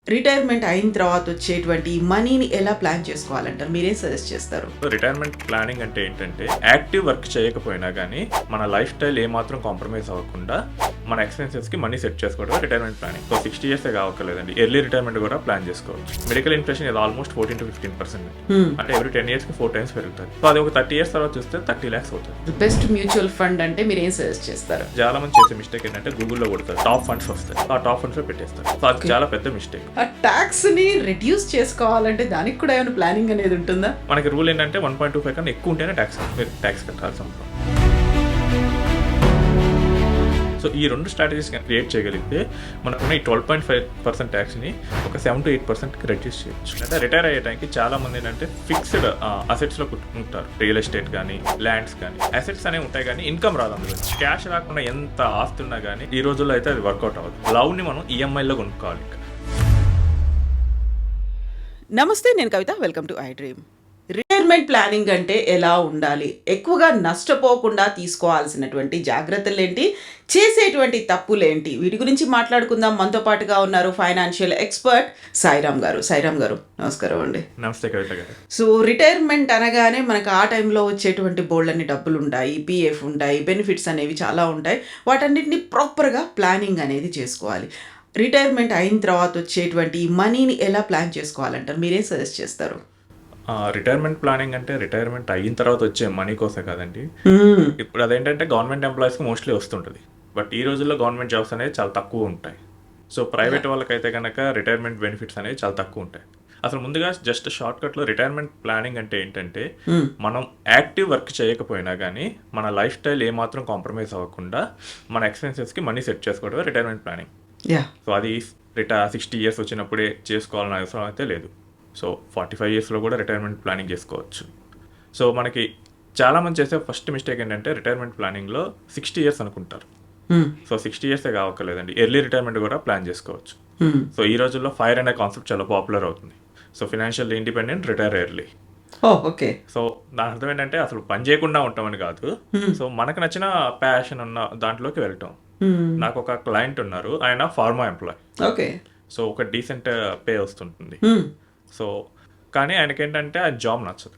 Retirement అయిన తర్వాత వచ్చేటువంటి మనీని ఎలా ప్లాన్ చేసుకోవాలంటారు? మీరేం సజెస్ట్ చేస్తారు? రిటైర్మెంట్ ప్లానింగ్ అంటే ఏంటంటే యాక్టివ్ వర్క్ చేయకపోయినా కానీ మన లైఫ్ స్టైల్ ఏమాత్రం కాంప్రమైజ్ అవ్వకుండా మన ఎక్స్పెన్సెస్కి మనీ సెట్ చేసుకోవడం రిటైర్మెంట్ ప్లానింగ్. సో 60 years కావక్కర్లేదండి, ఎర్లీ రిటైర్మెంట్ కూడా ప్లాన్ చేసుకోవచ్చు. మెడికల్ ఇన్ఫ్లేషన్ ఇది ఆల్మోస్ట్ 14 to 15%, అంటే ఎవ్రీ 10 years 4 times పెరుగుతుంది. సో అది ఒక 30 years తర్వాత చూస్తే 30 lakhs అవుతుంది. బెస్ట్ మ్యూచువల్ ఫండ్ అంటే మీరు ఏం సజెస్ట్ చేస్తారు? చాలా మంది చేసే మిస్టేక్ ఏంటంటే గూగుల్లో కొడతారు, టాప్ ఫండ్స్ వస్తాయి, ఆ టాప్ ఫండ్స్ లో పెట్టేస్తారు. సో అది చాలా పెద్ద మిస్టేక్. ఆ ట్యాక్స్ ని రిడ్యూస్ చేసుకోవాలంటే దానికి కూడా ఏమైనా ప్లానింగ్ అనేది ఉంటుందా? మనకి రూల్ ఏంటంటే 1.25 కన్నా ఎక్కువ ఉంటేనే ట్యాక్స్ కట్టాల్సి ఉంటుంది. సో ఈ రెండు స్ట్రాటజీస్ క్రియేట్ చేయగలిగితే మనకున్న ఈ 12.5% ట్యాక్స్ని ఒక 7 to 8% రెడ్యూస్ చేయొచ్చు. అంటే రిటైర్ అయ్యే టైంకి చాలా మంది ఏంటంటే ఫిక్స్డ్ అసెట్స్లో ఉంటారు. రియల్ ఎస్టేట్ కానీ ల్యాండ్స్ కానీ అసెట్స్ అనేవి ఉంటాయి కానీ ఇన్కమ్ రాదు. అందులో క్యాష్ రాకుండా ఎంత ఆస్తి ఉన్నా కానీ ఈ రోజుల్లో అయితే అది వర్కౌట్ అవ్వదు. లవ్ని మనం ఈఎంఐలో కొనుక్కోవాలి. ఇంకా నమస్తే, నేను Kavitha. Welcome to I dream. Retirement planning అంటే ఎలా ఉండాలి? ఎక్కువగా నష్టపోకుండా తీసుకోవాల్సినటువంటి జాగ్రత్తలు ఏంటి? చేసేటువంటి తప్పులేంటి? వీటి గురించి మాట్లాడుకుందాం. మనతో పాటుగా ఉన్నారు ఫైనాన్షియల్ ఎక్స్పర్ట్ సాయిరామ్ గారు. సాయిరామ్ గారు, నమస్కారం అండి. నమస్తే కవిత గారు. సో రిటైర్మెంట్ అనగానే మనకు ఆ టైంలో వచ్చేటువంటి బోల్డన్ని డబ్బులు ఉంటాయి, పిఎఫ్ ఉంటాయి, బెనిఫిట్స్ అనేవి చాలా ఉంటాయి. వాటన్నిటిని ప్రాపర్గా ప్లానింగ్ అనేది చేసుకోవాలి. రిటైర్మెంట్ అయిన తర్వాత వచ్చేటువంటి మనీని ఎలా ప్లాన్ చేసుకోవాలంటారు? మీరేం సజెస్ట్ చేస్తారు? రిటైర్మెంట్ ప్లానింగ్ అంటే రిటైర్మెంట్ అయిన తర్వాత వచ్చే మనీ కోసం కదండి. ఇప్పుడు అదేంటంటే గవర్నమెంట్ ఎంప్లాయీస్కి మోస్ట్లీ వస్తుంటుంది, బట్ ఈ రోజుల్లో గవర్నమెంట్ జాబ్స్ అనేవి చాలా తక్కువ ఉంటాయి. సో ప్రైవేట్ వాళ్ళకైతే కనుక రిటైర్మెంట్ బెనిఫిట్స్ అనేవి చాలా తక్కువ ఉంటాయి. అసలు ముందుగా జస్ట్ షార్ట్ కట్లో రిటైర్మెంట్ ప్లానింగ్ అంటే ఏంటంటే మనం యాక్టివ్ వర్క్ చేయకపోయినా కానీ మన లైఫ్ స్టైల్ ఏమాత్రం కాంప్రమైజ్ అవ్వకుండా మన ఎక్స్పెన్సెస్కి మనీ సెట్ చేసుకోవడం రిటైర్మెంట్ ప్లానింగ్. సో అది 60 years వచ్చినప్పుడే చేసుకోవాలని అవసరం అయితే లేదు. సో 45 yearsలో కూడా రిటైర్మెంట్ ప్లానింగ్ చేసుకోవచ్చు. సో మనకి చాలామంది చేసే ఫస్ట్ మిస్టేక్ ఏంటంటే రిటైర్మెంట్ ప్లానింగ్లో 60 years అనుకుంటారు. సో 60 years కావక్కర్లేదండి, ఎర్లీ రిటైర్మెంట్ కూడా ప్లాన్ చేసుకోవచ్చు. సో ఈ రోజుల్లో ఫైర్ అనే కాన్సెప్ట్ చాలా పాపులర్ అవుతుంది. So financial independent, retire early. Okay. So దాని అర్థం ఏంటంటే అసలు పని చేయకుండా ఉంటామని కాదు. సో మనకు నచ్చిన ప్యాషన్ ఉన్న దాంట్లోకి వెళ్ళటం. నాకు ఒక క్లయింట్ ఉన్నారు, ఆయన ఫార్మా ఎంప్లాయ్. ఓకే. సో ఒక డీసెంట్ పే వస్తుంటుంది. సో కానీ ఆయనకి ఏంటంటే ఆ జాబ్ నచ్చదు,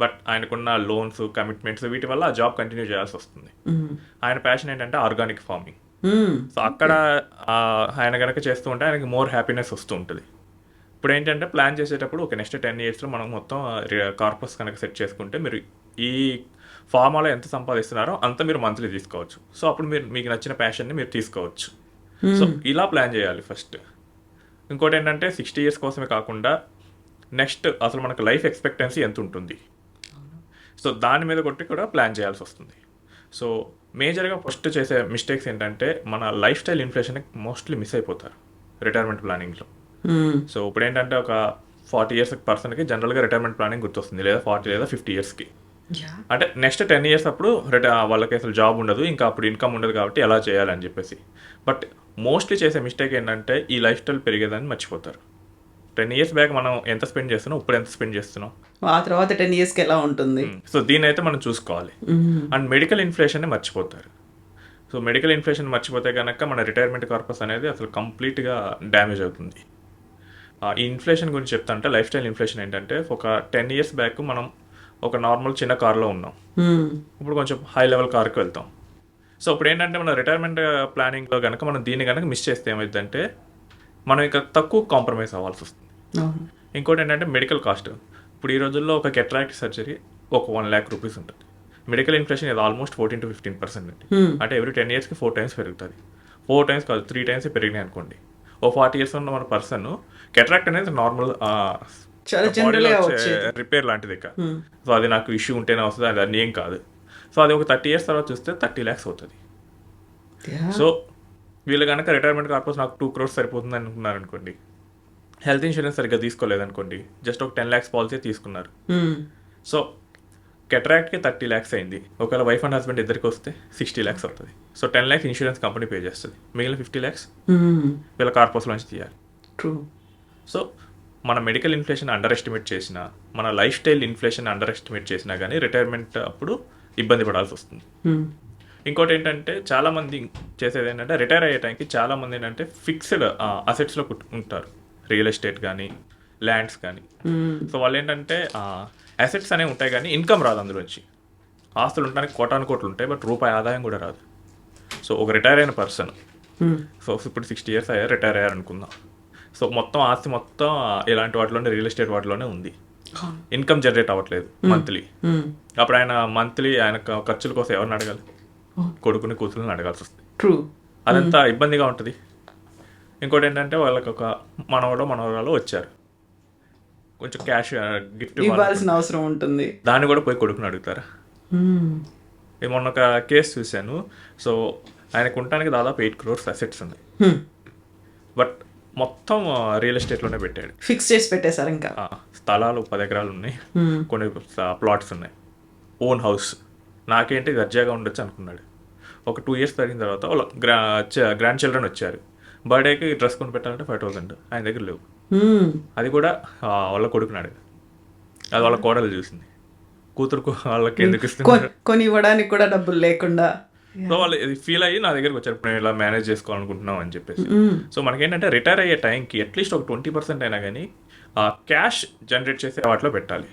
బట్ ఆయనకున్న లోన్స్, కమిట్మెంట్స్ వీటి వల్ల ఆ జాబ్ కంటిన్యూ చేయాల్సి వస్తుంది. ఆయన ప్యాషన్ ఏంటంటే ఆర్గానిక్ ఫార్మింగ్. సో అక్కడ ఆయన కనుక చేస్తూ ఉంటే ఆయనకి మోర్ హ్యాపీనెస్ వస్తూ ఉంటుంది. ఇప్పుడు ఏంటంటే ప్లాన్ చేసేటప్పుడు ఒక నెక్స్ట్ 10 yearsలో మనం మొత్తం కార్పస్ కనుక సెట్ చేసుకుంటే మీరు ఈ ఫార్మాలో ఎంత సంపాదిస్తున్నారో అంత మీరు మంత్లీ తీసుకోవచ్చు. సో అప్పుడు మీకు నచ్చిన ప్యాషన్ని మీరు తీసుకోవచ్చు. సో ఇలా ప్లాన్ చేయాలి ఫస్ట్. ఇంకోటి ఏంటంటే 60 years కోసమే కాకుండా నెక్స్ట్ అసలు మనకు లైఫ్ ఎక్స్పెక్టెన్సీ ఎంత ఉంటుంది, సో దాని మీద కొట్టి కూడా ప్లాన్ చేయాల్సి వస్తుంది. సో మేజర్గా ఫస్ట్ చేసే మిస్టేక్స్ ఏంటంటే మన లైఫ్ స్టైల్ ఇన్ఫ్లేషన్కి మోస్ట్లీ మిస్ అయిపోతారు రిటైర్మెంట్ ప్లానింగ్లో. సో ఇప్పుడు ఏంటంటే ఒక 40 years పర్సన్కి జనరల్గా రిటైర్మెంట్ ప్లానింగ్ గుర్తొస్తుంది, లేదా 40 లేదా 50 yearsకి. అంటే నెక్స్ట్ 10 years అప్పుడు వాళ్ళకి అసలు జాబ్ ఉండదు, ఇంకా అప్పుడు ఇన్కమ్ ఉండదు, కాబట్టి ఎలా చేయాలని చెప్పేసి. బట్ మోస్ట్లీ చేసే మిస్టేక్ ఏంటంటే ఈ లైఫ్ స్టైల్ పెరిగేదని మర్చిపోతారు. 10 years బ్యాక్ మనం ఎంత స్పెండ్ చేస్తున్నాం, ఇప్పుడు ఎంత స్పెండ్ చేస్తున్నాం, ఆ తర్వాత 10 yearsకి ఎలా ఉంటుంది. సో దీని అయితే మనం చూసుకోవాలి. అండ్ మెడికల్ ఇన్ఫ్లేషన్ని మర్చిపోతారు. సో మెడికల్ ఇన్ఫ్లేషన్ మర్చిపోతే కనుక మన రిటైర్మెంట్ కార్పస్ అనేది అసలు కంప్లీట్గా డ్యామేజ్ అవుతుంది. ఈ ఇన్ఫ్లేషన్ గురించి చెప్తాంటే లైఫ్ స్టైల్ ఇన్ఫ్లేషన్ ఏంటంటే ఒక 10 years బ్యాక్ మనం ఒక నార్మల్ చిన్న కార్లో ఉన్నాం, ఇప్పుడు కొంచెం హై లెవెల్ కార్కి వెళ్తాం. సో ఇప్పుడు ఏంటంటే మన రిటైర్మెంట్ ప్లానింగ్లో కనుక మనం దీన్ని కనుక మిస్ చేస్తే ఏమైందంటే మనం ఇక తక్కువ కాంప్రమైజ్ అవ్వాల్సి వస్తుంది. ఇంకోటి ఏంటంటే మెడికల్ కాస్ట్. ఇప్పుడు ఈ రోజుల్లో ఒక కెట్రాక్ట్ సర్జరీ ఒక 1 lakh rupees ఉంటుంది. మెడికల్ ఇన్ఫ్లేషన్ ఇది ఆల్మోస్ట్ 14 to 15%, అంటే ఎవ్రీ 10 yearsకి 4 times పెరుగుతుంది. 4 times కాదు, 3 times పెరిగినాయి అనుకోండి. ఓ 40 years ఉన్న మన పర్సన్ కెట్రాక్ట్ అనేది నార్మల్ రిపేర్ లాంటిది ఇక. సో అది నాకు ఇష్యూ ఉంటేనే వస్తుంది, అది అన్నీ ఏం కాదు. సో అది ఒక 30 years తర్వాత చూస్తే 30 lakhs అవుతుంది. సో వీళ్ళు కనుక రిటైర్మెంట్ కార్పస్ నాకు 2 crores సరిపోతుంది అనుకున్నారు అనుకోండి, హెల్త్ ఇన్సూరెన్స్ సరిగ్గా తీసుకోలేదనుకోండి, జస్ట్ ఒక 10 lakhs పాలసీ తీసుకున్నారు. సో కెట్రాక్ట్కి 30 lakhs అయింది. ఒకవేళ వైఫ్ అండ్ హస్బెండ్ ఇద్దరికి వస్తే 60 lakhs అవుతుంది. So 10 lakhs insurance company pay చేస్తుంది, మిగిలిన 50 lakhs వీళ్ళ కార్పస్లోంచి తీయాలి. సో మన మెడికల్ ఇన్ఫ్లేషన్ అండర్ ఎస్టిమేట్ చేసినా, మన life style inflation under estimate చేసినా కానీ రిటైర్మెంట్ అప్పుడు ఇబ్బంది పడాల్సి వస్తుంది. ఇంకోటి ఏంటంటే చాలామంది చేసేది ఏంటంటే రిటైర్ అయ్యే టైంకి చాలామంది ఏంటంటే ఫిక్స్డ్ అసెట్స్లో ఉంటారు, రియల్ ఎస్టేట్ కానీ ల్యాండ్స్ కానీ. సో వాళ్ళు ఏంటంటే అసెట్స్ అనేవి ఉంటాయి కానీ ఇన్కమ్ రాదు అందులోంచి. ఆస్తులు ఉండడానికి కోటాను కోట్లు ఉంటాయి, బట్ రూపాయి ఆదాయం కూడా రాదు. సో ఒక రిటైర్ అయిన పర్సన్, సో ఇప్పుడు 60 years అయ్యారు, రిటైర్ అయ్యారు అనుకుందాం. సో మొత్తం ఆస్తి మొత్తం ఇలాంటి వాటిలోనే, రియల్ ఎస్టేట్ వాటిలోనే ఉంది. ఇన్కమ్ జనరేట్ అవ్వట్లేదు మంత్లీ. అప్పుడు ఆయన మంత్లీ ఆయన ఖర్చుల కోసం ఎవరిని అడగాలి? కొడుకుని కూతురుని అడగాల్సి వస్తుంది. ట్రూ. అదంతా ఇబ్బందిగా ఉంటుంది. ఇంకోటి ఏంటంటే వాళ్ళకి ఒక మనవరాలు వచ్చారు, కొంచెం క్యాష్ గిఫ్ట్ ఇవ్వాల్సిన అవసరం ఉంటుంది. దాన్ని కూడా పోయి కొడుకుని అడుగుతారా? నేను మొన్న ఒక కేసు చూశాను. సో ఆయనకు ఉండటానికి దాదాపు 8 crores అసెట్స్ ఉన్నాయి, బట్ మొత్తం రియల్ ఎస్టేట్లోనే పెట్టాడు. ఫిక్స్ చేసి పెట్టేశారు. ఇంకా స్థలాలు 10 ఎకరాలు ఉన్నాయి, కొన్ని ప్లాట్స్ ఉన్నాయి, ఓన్ హౌస్. నాకేంటి దర్జాగా ఉండొచ్చు అనుకున్నాడు. ఒక 2 years పెరిగిన తర్వాత వాళ్ళ గ్రాండ్ చిల్డ్రన్ వచ్చారు. బర్త్డేకి డ్రెస్ కొని పెట్టాలంటే 5,000 ఆయన దగ్గర లేవు. అది కూడా వాళ్ళ కొడుకున్నాడు, అది వాళ్ళ కోడలు చూసింది. కూతురుకు వాళ్ళకి ఎందుకు ఇస్తున్నారు? కొని ఇవ్వడానికి కూడా డబ్బులు లేకుండా. సో వాళ్ళు ఫీల్ అయ్యి నా దగ్గరకు వచ్చారు, నేను ఇలా మేనేజ్ చేసుకోవాలనుకుంటున్నాం అని చెప్పేసి. సో మనకేంటంటే రిటైర్ అయ్యే టైంకి అట్లీస్ట్ ఒక 20% అయినా కానీ క్యాష్ జనరేట్ చేసే వాటిలో పెట్టాలి.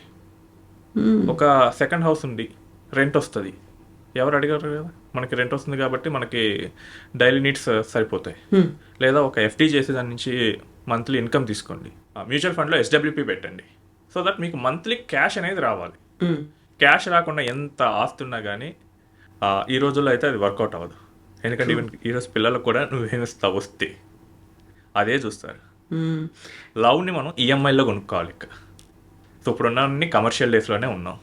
ఒక సెకండ్ హౌస్ ఉంది, రెంట్ వస్తుంది, ఎవరు అడిగారు కదా, మనకి రెంట్ వస్తుంది కాబట్టి మనకి డైలీ నీడ్స్ సరిపోతాయి. లేదా ఒక ఎఫ్డీ చేసి దాని నుంచి మంత్లీ ఇన్కమ్ తీసుకోండి. మ్యూచువల్ ఫండ్లో SWP పెట్టండి. సో దట్ మీకు మంత్లీ క్యాష్ అనేది రావాలి. క్యాష్ రాకుండా ఎంత ఆస్తున్నా కానీ ఈ రోజుల్లో అయితే అది వర్కౌట్ అవ్వదు. ఎందుకంటే ఈవెన్ ఈరోజు పిల్లలకు కూడా నువ్వేమిస్తావు వస్తే అదే చూస్తారు. లవ్ని మనం ఈఎంఐలో కొనుక్కోవాలి ఇక్కడ. సో ఇప్పుడున్న కమర్షియల్ డేస్లోనే ఉన్నాం.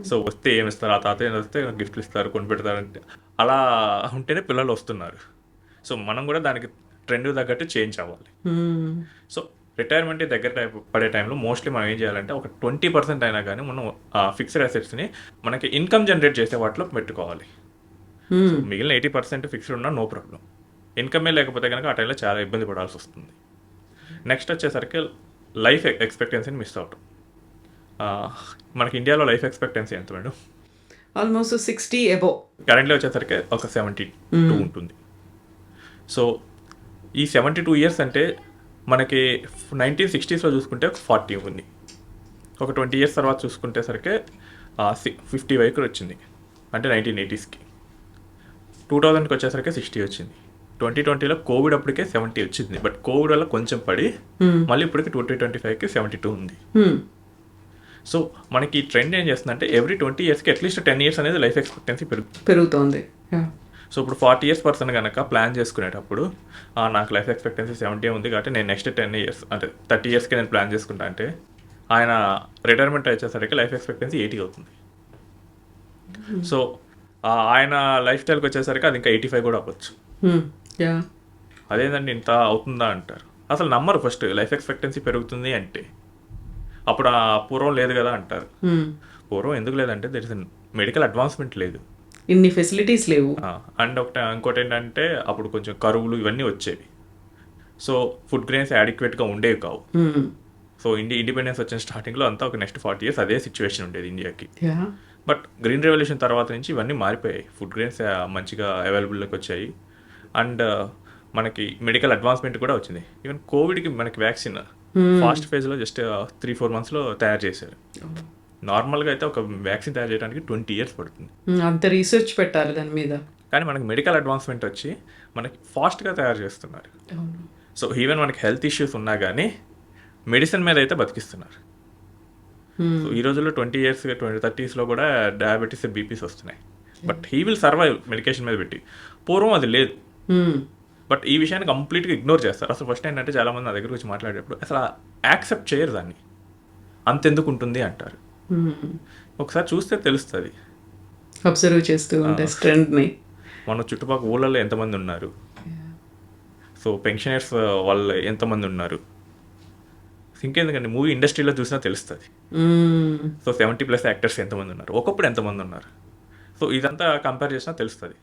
సో వస్తే ఏమిస్తారు, ఆ తాత ఏమి వస్తే గిఫ్ట్లు ఇస్తారు, కొని పెడతారంటే అలా ఉంటేనే పిల్లలు వస్తున్నారు. సో మనం కూడా దానికి ట్రెండ్ తగ్గట్టు చేంజ్ అవ్వాలి. సో రిటైర్మెంట్ దగ్గర పడే టైంలో మోస్ట్లీ మనం ఏం చేయాలంటే ఒక 20% అయినా కానీ మనం ఫిక్స్డ్ అసెట్స్ని మనకి ఇన్కమ్ జనరేట్ చేసే వాటిలో పెట్టుకోవాలి. మిగిలిన 80% ఫిక్స్డ్ ఉన్నా నో ప్రాబ్లం. ఇన్కమే లేకపోతే కనుక ఆ టైంలో చాలా ఇబ్బంది పడాల్సి వస్తుంది. నెక్స్ట్ వచ్చేసరికి లైఫ్ ఎక్స్పెక్టెన్సీని మిస్ అవటం. మనకి ఇండియాలో లైఫ్ ఎక్స్పెక్టెన్సీ ఎంత మేడం? Almost 60 above. కరెంట్లీ వచ్చేసరికి ఒక 72 ఉంటుంది. సో ఈ 72 years అంటే మనకి 1960sలో చూసుకుంటే 40 ఉంది. ఒక 20 years తర్వాత చూసుకుంటే సరికి 50 వరకు వచ్చింది, అంటే 1980sకి. 2000కి వచ్చేసరికి 60 వచ్చింది. 2020లో కోవిడ్ అప్పటికే 70 వచ్చింది, బట్ కోవిడ్ వల్ల కొంచెం పడి మళ్ళీ ఇప్పటికి 2025కి 72 ఉంది. సో మనకి ఈ ట్రెండ్ ఏం చేస్తుందంటే ఎవ్రీ 20 yearsకి అట్లీస్ట్ 10 years అనేది లైఫ్ ఎక్స్పెక్టెన్సీ పెరుగుతుంది. సో ఇప్పుడు 40 years పర్సన్ కనుక ప్లాన్ చేసుకునేటప్పుడు నాకు లైఫ్ ఎక్స్పెక్టెన్సీ 70 ఉంది కాబట్టి నేను నెక్స్ట్ 10 years అంటే 30 yearsకి నేను ప్లాన్ చేసుకుంటా అంటే ఆయన రిటైర్మెంట్ వచ్చేసరికి లైఫ్ ఎక్స్పెక్టెన్సీ 80 అవుతుంది. సో ఆయన లైఫ్ స్టైల్కి వచ్చేసరికి అది ఇంకా 85 కూడా అవ్వచ్చు. అదేంటండి ఇంత అవుతుందా అంటారు. అసలు నమ్మరు ఫస్ట్ లైఫ్ ఎక్స్పెక్టెన్సీ పెరుగుతుంది అంటే. అప్పుడు పూర్వం లేదు కదా అంటారు. పూర్వం ఎందుకు లేదంటే దర్ ఇస్ మెడికల్ అడ్వాన్స్మెంట్ లేదు, ఇన్ని ఫెసిలిటీస్ లేవు. అండ్ ఇంకోటి ఏంటంటే అప్పుడు కొంచెం కరువులు ఇవన్నీ వచ్చేవి. సో ఫుడ్ గ్రెయిన్స్ యాడిక్వేట్గా ఉండేవి కావు. సో ఇండిపెండెన్స్ వచ్చిన స్టార్టింగ్లో అంతా ఒక నెక్స్ట్ 40 years అదే సిచ్యువేషన్ ఉండేది ఇండియాకి. బట్ గ్రీన్ రెవల్యూషన్ తర్వాత నుంచి ఇవన్నీ మారిపోయాయి. ఫుడ్ గ్రెయిన్స్ మంచిగా అవైలబుల్లోకి వచ్చాయి. అండ్ మనకి మెడికల్ అడ్వాన్స్మెంట్ కూడా వచ్చింది. ఈవెన్ కోవిడ్కి మనకి వ్యాక్సిన్ ఫాస్ట్ ఫేజ్లో జస్ట్ 3-4 monthsలో తయారు చేశారు. నార్మల్గా అయితే ఒక వ్యాక్సిన్ తయారు చేయడానికి 20 years పడుతుంది. అంత రీసెర్చ్ పెట్టాలి దాని మీద. కానీ మనకి మెడికల్ అడ్వాన్స్మెంట్ వచ్చి మనకి ఫాస్ట్గా తయారు చేస్తున్నారు. సో ఈవెన్ మనకి హెల్త్ ఇష్యూస్ ఉన్నా కానీ మెడిసిన్ మీద అయితే బతికిస్తున్నారు. సో ఈ రోజుల్లో 20 years 30sలో కూడా డయాబెటీస్ బీపీస్ వస్తున్నాయి. But he will survive medication మీద పెట్టి. పూర్వం అది లేదు. బట్ ఈ విషయాన్ని కంప్లీట్గా ఇగ్నోర్ చేస్తారు. అసలు ఫస్ట్ ఏంటంటే చాలామంది నా దగ్గర వచ్చి మాట్లాడేటప్పుడు అసలు యాక్సెప్ట్ చేయరు దాన్ని. అంతెందుకు ఉంటుంది అంటారు. ఒకసారి చూస్తే తెలుస్తుంది. అబ్జర్వ్ చేస్తూ ఉంటే ట్రెండ్ని. మన చుట్టుపక్కల ఊళ్ళల్లో ఎంతమంది ఉన్నారు, సో పెన్షనర్స్ వాళ్ళు ఎంతమంది ఉన్నారు, ఇంకెందుకండి మూవీ ఇండస్ట్రీలో చూసినా తెలుస్తుంది. సో 70+ యాక్టర్స్ ఎంతమంది ఉన్నారు, ఒకప్పుడు ఎంతమంది ఉన్నారు. సో ఇదంతా కంపేర్ చేసినా తెలుస్తుంది.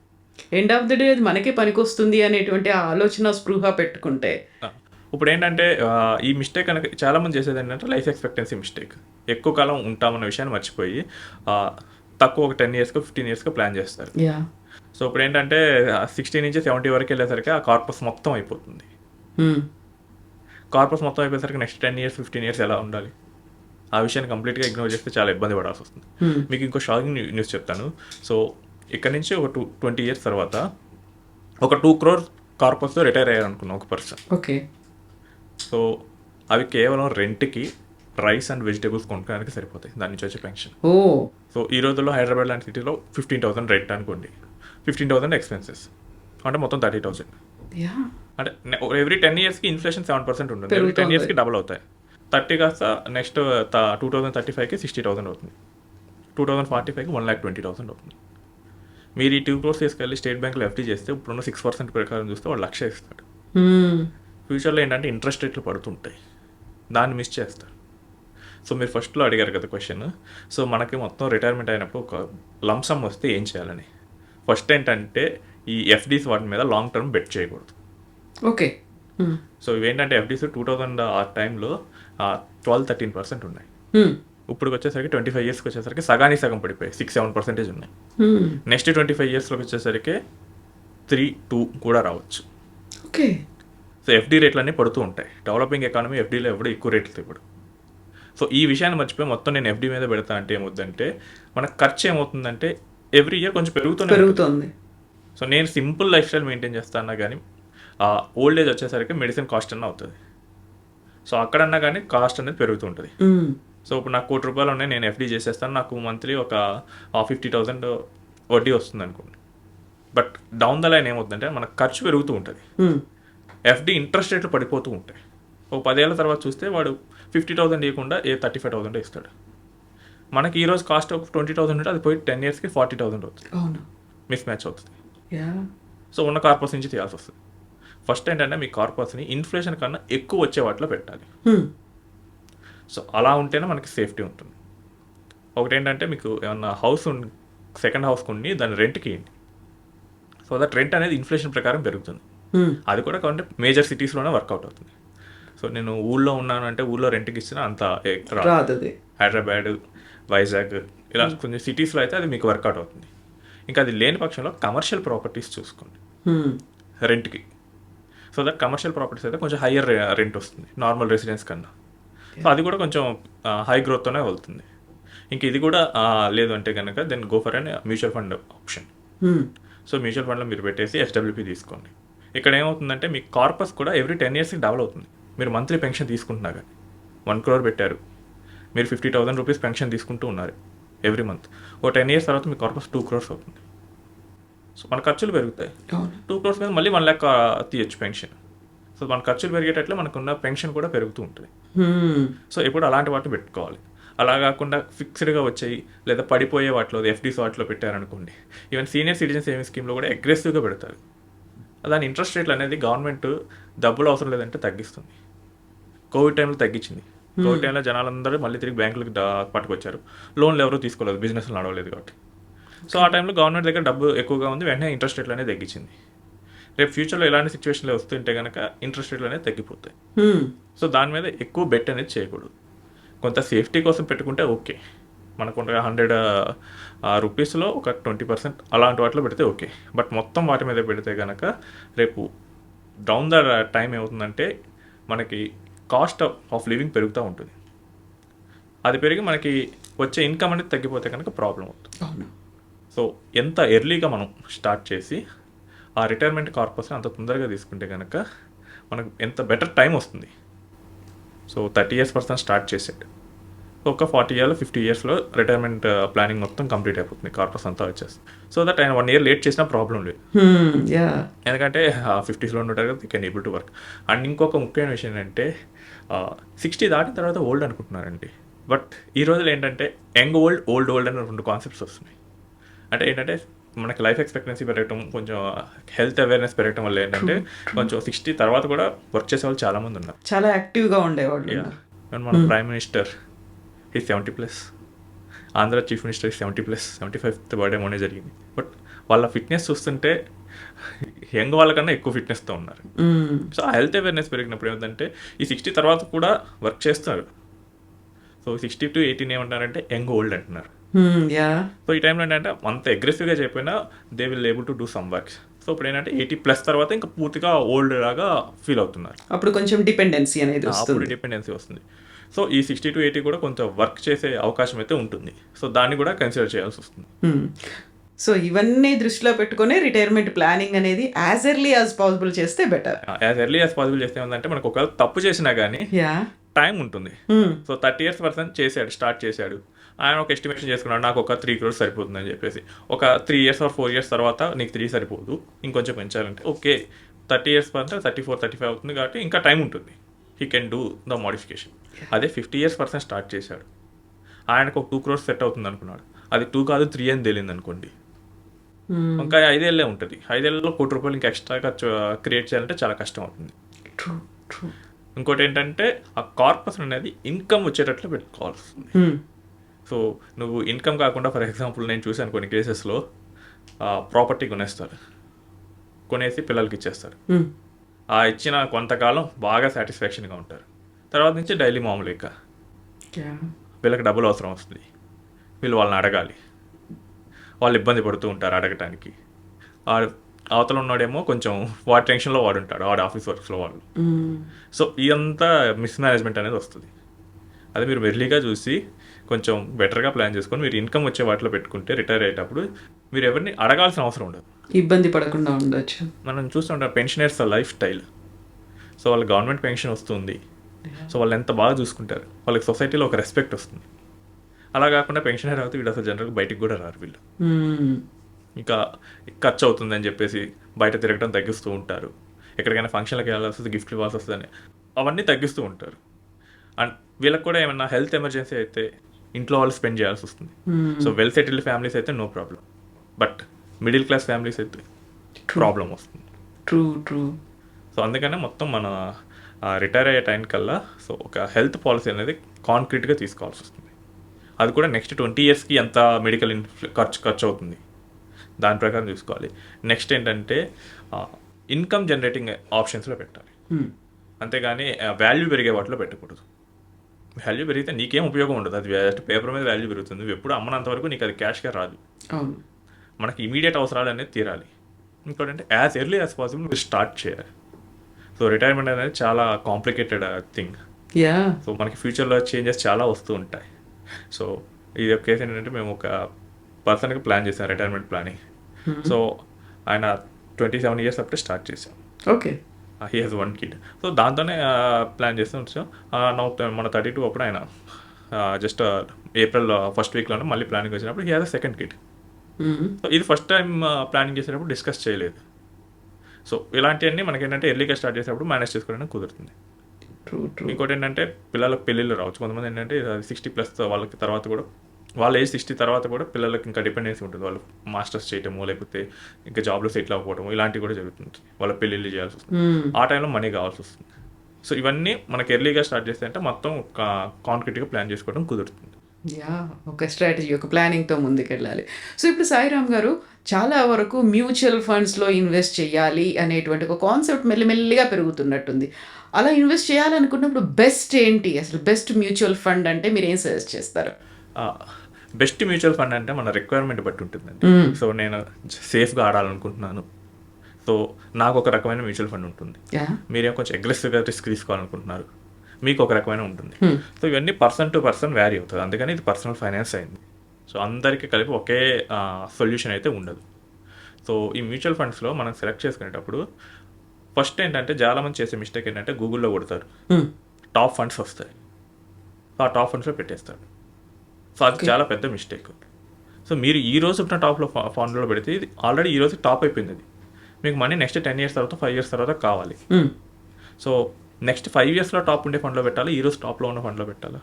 ఎండ్ ఆఫ్ ది డే అది మనకే పనికొస్తుంది అనేటువంటి ఆలోచన స్పృహ పెట్టుకుంటే. ఇప్పుడు ఏంటంటే ఈ మిస్టేక్ కనుక చాలామంది చేసేది ఏంటంటే లైఫ్ ఎక్స్పెక్టెన్సీ మిస్టేక్. ఎక్కువ కాలం ఉంటామన్న విషయాన్ని మర్చిపోయి తక్కువ ఒక 10 yearsకో 15 yearsకో ప్లాన్ చేస్తారు. సో ఇప్పుడు ఏంటంటే 60 నుంచి 70 వరకు వెళ్ళేసరికి ఆ కార్పస్ మొత్తం అయిపోతుంది. కార్పస్ మొత్తం అయిపోయేసరికి నెక్స్ట్ 10 ఇయర్స్ 15 ఇయర్స్ ఎలా ఉండాలి? ఆ విషయాన్ని కంప్లీట్గా ఇగ్నోర్ చేస్తే చాలా ఇబ్బంది పడాల్సి వస్తుంది. మీకు ఇంకో షాకింగ్ న్యూస్ చెప్తాను. సో ఇక్కడ నుంచి ఒక 20 ఇయర్స్ తర్వాత ఒక 2 crore కార్పస్తో రిటైర్ అయ్యారు అనుకున్నాం ఒక పర్సన్. ఓకే. సో అవి కేవలం రెంట్కి రైస్ అండ్ వెజిటేబుల్స్ కొనుక్కోడానికి సరిపోతాయి, దాని నుంచి వచ్చే పెన్షన్. ఓ. సో ఈ రోజుల్లో హైదరాబాద్ లాంటి సిటీలో 15,000 రెంట్ అనుకోండి, 15,000 ఎక్స్పెన్సెస్, అంటే మొత్తం 30,000. యా. అంటే ఎవ్రీ 10 ఇయర్స్కి ఇన్ఫ్లేషన్ 7% ఉంటుంది. ఎవ్రీ 10 పెరుగుతోంది. ఇయర్స్కి డబుల్ అవుతాయి. 30 కాస్త నెక్స్ట్ 2035కి 60,000 అవుతుంది, 2045కి 1,20,000 అవుతుంది. మీరు ఈ 2 crores తీసుకెళ్ళి స్టేట్ బ్యాంక్లో ఎఫ్డీ చేస్తే ఇప్పుడున్న 6% ప్రకారం చూస్తే వాడు 1,00,000 ఇస్తాడు. ఫ్యూచర్లో ఏంటంటే ఇంట్రెస్ట్ రేట్లు పడుతుంటాయి, దాన్ని మిస్ చేస్తారు. సో మీరు ఫస్ట్లో అడిగారు కదా క్వశ్చన్. సో మనకి మొత్తం రిటైర్మెంట్ అయినప్పుడు ఒక లంసమ్ వస్తే ఏం చేయాలని. ఫస్ట్ ఏంటంటే ఈ ఎఫ్డీస్ వాటి మీద లాంగ్ టర్మ్ బెట్ చేయకూడదు. ఓకే. సో ఇవేంటంటే ఎఫ్డీస్ 2000 ఆ టైంలో 12-13% ఉన్నాయి. ఇప్పుడు వచ్చేసరికి 25 ఇయర్స్కి వచ్చేసరికి సగానికి సగం పడిపోయాయి, 6-7% ఉన్నాయి. నెక్స్ట్ 25 ఇయర్స్లోకి వచ్చేసరికి 3-2 కూడా రావచ్చు. ఓకే. సో ఎఫ్డీ రేట్లు అన్నీ పడుతూ ఉంటాయి. డెవలపింగ్ ఎకానమీ ఎఫ్డీలో ఎప్పుడు ఎక్కువ రేట్లు ఇవ్వడు. సో ఈ విషయాన్ని మర్చిపోయి మొత్తం నేను ఎఫ్డీ మీద పెడతా అంటే ఏమవుతుందంటే మనకు ఖర్చు ఏమవుతుందంటే ఎవ్రీ ఇయర్ కొంచెం పెరుగుతుంది. సో నేను సింపుల్ లైఫ్ స్టైల్ మెయింటైన్ చేస్తాను కానీ ఓల్డ్ ఏజ్ వచ్చేసరికి మెడిసిన్ కాస్ట్ అన్న అవుతుంది. సో అక్కడన్నా కానీ కాస్ట్ అనేది పెరుగుతూ ఉంటుంది. సో ఇప్పుడు నాకు 1,00,00,000 రూపాయలు ఉన్నాయి, నేను ఎఫ్డీ చేసేస్తాను, నాకు మంత్లీ ఒక 50,000 వడ్డీ వస్తుంది అనుకోండి. బట్ డౌన్ ద లైన్ ఏమవుతుందంటే మనకు ఖర్చు పెరుగుతూ ఉంటుంది, ఎఫ్డీ ఇంట్రెస్ట్ రేట్లు పడిపోతూ ఉంటాయి. ఒక 10 ఏళ్ళ తర్వాత చూస్తే వాడు 50,000 ఇవ్వకుండా 35,000 ఇస్తాడు. మనకి ఈరోజు కాస్ట్ ఒక 20,000 ఉంటే అది పోయి 10 ఇయర్స్కి 40,000 అవుతుంది. మిస్ మ్యాచ్ అవుతుంది. సో ఉన్న కార్పస్ నుంచి తీయాల్సి వస్తుంది. ఫస్ట్ ఏంటంటే మీ కార్పస్ని ఇన్ఫ్లేషన్ కన్నా ఎక్కువ వచ్చే వాటిలో పెట్టాలి. సో అలా ఉంటేనే మనకి సేఫ్టీ ఉంటుంది. ఒకటి ఏంటంటే మీకు ఏమన్నా హౌస్ సెకండ్ హౌస్ కొన్ని దాన్ని రెంట్కి ఇవ్వండి. సో దట్ రెంట్ అనేది ఇన్ఫ్లేషన్ ప్రకారం పెరుగుతుంది. అది కూడా కావాలంటే మేజర్ సిటీస్లోనే వర్కౌట్ అవుతుంది. సో నేను ఊళ్ళో ఉన్నాను అంటే ఊళ్ళో రెంట్కి ఇచ్చినా అంత రాదు. హైదరాబాద్, వైజాగ్ ఇలా కొన్ని సిటీస్లో అయితే అది మీకు వర్కౌట్ అవుతుంది. ఇంకా అది లేని పక్షంలో కమర్షియల్ ప్రాపర్టీస్ చూసుకోండి రెంట్కి. సో దట్ కమర్షియల్ ప్రాపర్టీస్ అయితే కొంచెం హయ్యర్ రెంట్ వస్తుంది నార్మల్ రెసిడెన్స్ కన్నా. సో అది కూడా కొంచెం హై గ్రోత్తోనే వెళ్తుంది. ఇంక ఇది కూడా లేదు అంటే కనుక then go for an mutual fund option. So mutual ఫండ్లో మీరు పెట్టేసి ఎస్డబ్ల్యూపీ తీసుకోండి. ఇక్కడ ఏమవుతుందంటే మీ కార్పస్ కూడా ఎవ్రీ 10 ఇయర్స్కి డబల్ అవుతుంది. మీరు మంత్లీ పెన్షన్ తీసుకుంటున్నా కానీ 1 crore పెట్టారు, మీరు 50,000 రూపీస్ పెన్షన్ తీసుకుంటూ ఉన్నారు ఎవ్రీ మంత్. ఓ 10 ఇయర్స్ తర్వాత మీ కార్పస్ 2 crores అవుతుంది. సో మన ఖర్చులు పెరుగుతాయి. 2 crores మీద మళ్ళీ 1 lakh తీయచ్చు పెన్షన్. సో మన ఖర్చులు పెరిగేటట్లే మనకున్న పెన్షన్ కూడా పెరుగుతూ ఉంటుంది. సో ఇప్పుడు అలాంటి వాటిని పెట్టుకోవాలి. అలా కాకుండా ఫిక్స్డ్గా వచ్చాయి లేదా పడిపోయే వాటిలో ఎఫ్డీస్ వాటిలో పెట్టారనుకోండి. ఈవెన్ సీనియర్ సిటిజన్ సేవింగ్ స్కీమ్లో కూడా అగ్రెసివ్గా పెడతారు. దాని ఇంట్రెస్ట్ రేట్లు అనేది గవర్నమెంట్ డబ్బులు అవసరం లేదంటే తగ్గిస్తుంది. కోవిడ్ టైంలో తగ్గించింది. కోవిడ్ టైంలో జనాలందరూ మళ్ళీ తిరిగి బ్యాంకులకు పట్టుకొచ్చారు. లోన్లు ఎవరూ తీసుకోలేదు, బిజినెస్లు నడవలేదు కాబట్టి. సో ఆ టైంలో గవర్నమెంట్ దగ్గర డబ్బు ఎక్కువగా ఉంది, వెంటనే ఇంట్రెస్ట్ రేట్లు అనేది తగ్గించింది. రేపు ఫ్యూచర్లో ఇలాంటి సిచ్యువేషన్లో వస్తుంటే కనుక ఇంట్రెస్ట్ రేట్లు అనేది తగ్గిపోతాయి. సో దాని మీద ఎక్కువ బెట్ అనేది చేయకూడదు. కొంత సేఫ్టీ కోసం పెట్టుకుంటే ఓకే, మనకు 100 రూపీస్లో ఒక 20% అలాంటి వాటిలో పెడితే ఓకే. బట్ మొత్తం వాటి మీద పెడితే కనుక రేపు డౌన్ ద టైం ఏమవుతుందంటే మనకి కాస్ట్ ఆఫ్ లివింగ్ పెరుగుతూ ఉంటుంది. అది పెరిగి మనకి వచ్చే ఇన్కమ్ అనేది తగ్గిపోతే కనుక ప్రాబ్లం అవుతుంది. సో ఎంత ఎర్లీగా మనం స్టార్ట్ చేసి ఆ రిటైర్మెంట్ కార్పస్ని అంత తొందరగా తీసుకుంటే కనుక మనకు ఎంత బెటర్ టైం వస్తుంది. సో 30 years పర్సన్ స్టార్ట్ చేసాడు, ఒక 40 years 50 yearsలో రిటైర్మెంట్ ప్లానింగ్ మొత్తం కంప్లీట్ అయిపోతుంది, కార్పస్ అంతా వచ్చేస్తుంది. సో దట్ ఆయన 1 year లేట్ చేసినా ప్రాబ్లం లేదు. ఎందుకంటే 50sలో ఉంటారు కదా, they can able to work. And ఇంకొక ముఖ్యమైన విషయం ఏంటంటే 60 దాటిన తర్వాత ఓల్డ్ అనుకుంటున్నారండి. బట్ ఈ రోజులు ఏంటంటే యంగ్ ఓల్డ్, ఓల్డ్ ఓల్డ్ అని 2 కాన్సెప్ట్స్ వస్తున్నాయి. అంటే ఏంటంటే మనకి లైఫ్ ఎక్స్పెక్టెన్సీ పెరగటం, కొంచెం హెల్త్ అవేర్నెస్ పెరగటం వల్ల ఏంటంటే కొంచెం 60 తర్వాత కూడా వర్క్ చేసే వాళ్ళు చాలా మంది ఉన్నారు, చాలా యాక్టివ్గా ఉండేవాళ్ళు. మన ప్రైమ్ మినిస్టర్ ఈ 70+, ఆంధ్ర చీఫ్ మినిస్టర్ ఈ 70+, 75th బర్త్డే మొన్నే జరిగింది. బట్ వాళ్ళ ఫిట్నెస్ చూస్తుంటే యంగ్ వాళ్ళకన్నా ఎక్కువ ఫిట్నెస్తో ఉన్నారు. సో ఆ హెల్త్ అవేర్నెస్ పెరిగినప్పుడు ఏమిటంటే ఈ 60 తర్వాత కూడా వర్క్ చేస్తారు. సో 60 to 18 ఏమంటారంటే యంగ్ ఓల్డ్ అంటున్నారు. యా. సో ఈ టైంలో ఏంటంటే అంత అగ్రెసివ్గా చెప్పినా they will able to do some works. So ఇప్పుడు ఏంటంటే 80+ తర్వాత ఇంకా పూర్తిగా ఓల్డ్ లాగా ఫీల్ అవుతున్నారు. అప్పుడు కొంచెం డిపెండెన్సీ అనేది అప్పుడు వస్తుంది. డిపెండెన్సీ వస్తుంది. సో ఈ 60 to 80 కూడా కొంచెం వర్క్ చేసే అవకాశం అయితే ఉంటుంది. సో దాన్ని కూడా కన్సిడర్ చేయాల్సి వస్తుంది. సో ఇవన్నీ దృష్టిలో పెట్టుకొని రిటైర్మెంట్ ప్లానింగ్ అనేది యాజ్ ఎర్లీ యాజ్ పాసిబుల్ చేస్తే better. As early as possible చేస్తే ఏంటంటే మనకు ఒకవేళ తప్పు చేసినా కానీ యా. టైం ఉంటుంది. సో 30 years పర్సన్ స్టార్ట్ చేశాడు, ఆయన ఒక ఎస్టిమేషన్ చేసుకున్నాడు నాకు ఒక 3 crores సరిపోతుందని చెప్పేసి. ఒక 3 years or 4 years తర్వాత నీకు 3 సరిపోదు, ఇంకొంచెం పెంచాలంటే ఓకే 30 years అంటే 34, 35 అవుతుంది కాబట్టి ఇంకా టైం ఉంటుంది. He can do the modification. అదే 50 years పర్సన్ స్టార్ట్ చేశాడు, ఆయనకు ఒక 2 crores సెట్ అవుతుంది అనుకున్నాడు, అది 2 కాదు 3 అని తేలింది అనుకోండి, ఇంకా 5 ఏళ్ళే ఉంటుంది. 5 ఏళ్ళలో ₹1 కోటి ఇంకా ఎక్స్ట్రాగా క్రియేట్ చేయాలంటే చాలా కష్టం అవుతుంది. True true. ఇంకోటి ఏంటంటే ఆ కార్పస్ అనేది ఇన్కమ్ వచ్చేటట్లు పెట్టుకోవాల్సి వస్తుంది. సో నువ్వు ఇన్కమ్ కాకుండా ఫర్ ఎగ్జాంపుల్ నేను చూశాను కొన్ని కేసెస్లో ప్రాపర్టీ కొనేస్తారు, కొనేసి పిల్లలకి ఇచ్చేస్తారు. ఆ ఇచ్చిన కొంతకాలం బాగా సాటిస్ఫాక్షన్గా ఉంటారు, తర్వాత నుంచి డైలీ మామూలు ఇక వీళ్ళకి డబ్బులు అవసరం వస్తుంది, వీళ్ళు వాళ్ళని అడగాలి, వాళ్ళు ఇబ్బంది పడుతూ ఉంటారు అడగటానికి. అవతల ఉన్నాడేమో కొంచెం వాడి టెన్షన్లో వాడు ఉంటాడు, వాడి ఆఫీస్ వర్క్స్లో వాళ్ళు. సో ఇదంతా మిస్ మేనేజ్మెంట్ అనేది వస్తుంది. అదే మీరు మెర్లీగా చూసి కొంచెం బెటర్గా ప్లాన్ చేసుకొని మీరు ఇన్కమ్ వచ్చే వాటిలో పెట్టుకుంటే రిటైర్ అయ్యేటప్పుడు మీరు ఎవరిని అడగాల్సిన అవసరం ఉండదు, ఇబ్బంది పడకుండా ఉండొచ్చు. మనం చూస్తుంటాం పెన్షనర్స్ లైఫ్ స్టైల్. సో వాళ్ళ గవర్నమెంట్ పెన్షన్ వస్తుంది, సో వాళ్ళు ఎంత బాగా చూసుకుంటారు, వాళ్ళకి సొసైటీలో ఒక రెస్పెక్ట్ వస్తుంది. అలా కాకుండా పెన్షనర్ అవుతే వీళ్ళు అసలు జనరల్గా బయటికి కూడా రారు. వీళ్ళు ఇంకా ఖర్చు అవుతుందని చెప్పేసి బయట తిరగడం తగ్గిస్తూ ఉంటారు, ఎక్కడికైనా ఫంక్షన్లకు వెళ్ళాల్సి వస్తుంది, గిఫ్ట్ ఇవ్వాల్సి వస్తుందని అవన్నీ తగ్గిస్తూ ఉంటారు. అండ్ వీళ్ళకి కూడా ఏమన్నా హెల్త్ ఎమర్జెన్సీ అయితే ఇంట్లో వాళ్ళు స్పెండ్ చేయాల్సి వస్తుంది. సో వెల్ సెటిల్డ్ ఫ్యామిలీస్ అయితే no problem, but middle class families అయితే ప్రాబ్లం వస్తుంది. True true. సో అందుకనే మొత్తం మన రిటైర్ అయ్యే టైం కల్లా సో ఒక హెల్త్ పాలసీ అనేది కాంక్రీట్గా తీసుకోవాల్సి వస్తుంది. అది కూడా నెక్స్ట్ 20 yearsకి ఎంత మెడికల్ ఖర్చు అవుతుంది దాని ప్రకారం చూసుకోవాలి. నెక్స్ట్ ఏంటంటే ఇన్కమ్ జనరేటింగ్ ఆప్షన్స్లో పెట్టాలి, అంతేగాని వాల్యూ పెరిగే వాటిలో పెట్టకూడదు. వాల్యూ పెరిగితే నీకేం ఉపయోగం ఉండదు, అది పేపర్ మీద వాల్యూ పెరుగుతుంది, నువ్వు ఎప్పుడు అమ్మనంత వరకు నీకు అది క్యాష్గా రాదు. మనకి ఇమీడియట్ అవసరాలు అనేది తీరాలి. ఇంకోటి అంటే యాజ్ ఎర్లీ యాజ్ పాసిబుల్ మీరు స్టార్ట్ చేయాలి. సో రిటైర్మెంట్ అనేది చాలా కాంప్లికేటెడ్ థింగ్. సో మనకి ఫ్యూచర్లో చేంజెస్ చాలా వస్తూ ఉంటాయి. సో ఇది ఒక కేసు ఏంటంటే మేము ఒక పర్సన్కి ప్లాన్ చేసాం రిటైర్మెంట్ ప్లానింగ్. సో ఆయన 27 years అప్పుడే స్టార్ట్ చేసాం. Okay. He has 1 kid. So దాంతోనే ప్లాన్ చేస్తూ వచ్చాం. మన 32 అప్పుడు ఆయన జస్ట్ April first weekలోనే మళ్ళీ ప్లానింగ్ వచ్చినప్పుడు he has a 2nd kid. So ఇది ఫస్ట్ టైం ప్లానింగ్ చేసేటప్పుడు డిస్కస్ చేయలేదు. సో ఇలాంటివన్నీ మనకి ఏంటంటే ఎర్లీగా స్టార్ట్ చేసేటప్పుడు మేనేజ్ చేసుకోవడానికి కుదురుతుంది. ఇంకోటి ఏంటంటే పిల్లలకు పెళ్ళిళ్ళు రావచ్చు. కొంతమంది ఏంటంటే 60+ వాళ్ళకి తర్వాత కూడా వాళ్ళ ఏజ్ 60 తర్వాత కూడా పిల్లలకి ఇంకా డిపెండెన్సీ ఉంటుంది, వాళ్ళు మాస్టర్స్ చేయటము లేకపోతే ఇంకా జాబ్లో సెటిల్ అవ్వకపోవడం ఇలాంటివి కూడా జరుగుతుంది, వాళ్ళ పెళ్ళిళ్ళు చేయాల్సి వస్తుంది, ఆ టైంలో మనీ కావాల్సి వస్తుంది. సో ఇవన్నీ మనకి ఎర్లీగా స్టార్ట్ చేస్తే అంటే మొత్తం కాంక్రీట్గా ప్లాన్ చేసుకోవడం కుదురుతుంది. ఒక స్ట్రాటజీ, ఒక ప్లానింగ్తో ముందుకెళ్ళాలి. సో ఇప్పుడు సాయిరామ్ గారు చాలా వరకు మ్యూచువల్ ఫండ్స్లో ఇన్వెస్ట్ చేయాలి అనేటువంటి ఒక కాన్సెప్ట్ మెల్లిమెల్లిగా పెరుగుతున్నట్టుంది. అలా ఇన్వెస్ట్ చేయాలనుకున్నప్పుడు బెస్ట్ ఏంటి, అసలు బెస్ట్ మ్యూచువల్ ఫండ్ అంటే మీరు ఏం సజెస్ట్ చేస్తారు? బెస్ట్ మ్యూచువల్ ఫండ్ అంటే మన రిక్వైర్మెంట్ బట్టి ఉంటుందండి. సో నేను సేఫ్గా ఆడాలనుకుంటున్నాను, సో నాకు ఒక రకమైన మ్యూచువల్ ఫండ్ ఉంటుంది. మీరేం కొంచెం అగ్రెసివ్గా రిస్క్ తీసుకోవాలనుకుంటున్నారు, మీకు ఒక రకమైన ఉంటుంది. సో ఇవన్నీ పర్సన్ టు పర్సన్ వ్యారీ అవుతుంది, అందుకని ఇది పర్సనల్ ఫైనాన్స్ అయింది. సో అందరికీ కలిపి ఒకే సొల్యూషన్ అయితే ఉండదు. సో ఈ మ్యూచువల్ ఫండ్స్లో మనం సెలెక్ట్ చేసుకునేటప్పుడు ఫస్ట్ ఏంటంటే చాలామంది చేసే మిస్టేక్ ఏంటంటే గూగుల్లో కొడతారు, టాప్ ఫండ్స్ వస్తాయి, ఆ టాప్ ఫండ్స్లో పెట్టేస్తారు. సో అది చాలా పెద్ద మిస్టేక్. సో మీరు ఈ రోజు ఉన్న టాప్లో ఫండ్లో పెడితే ఇది ఆల్రెడీ ఈ రోజు టాప్ అయిపోయింది, అది మీకు మనీ నెక్స్ట్ 10 years తర్వాత 5 years తర్వాత కావాలి. సో నెక్స్ట్ 5 yearsలో టాప్ ఉండే ఫండ్లో పెట్టాలి, ఈరోజు టాప్లో ఉన్న ఫండ్లో పెట్టాలా?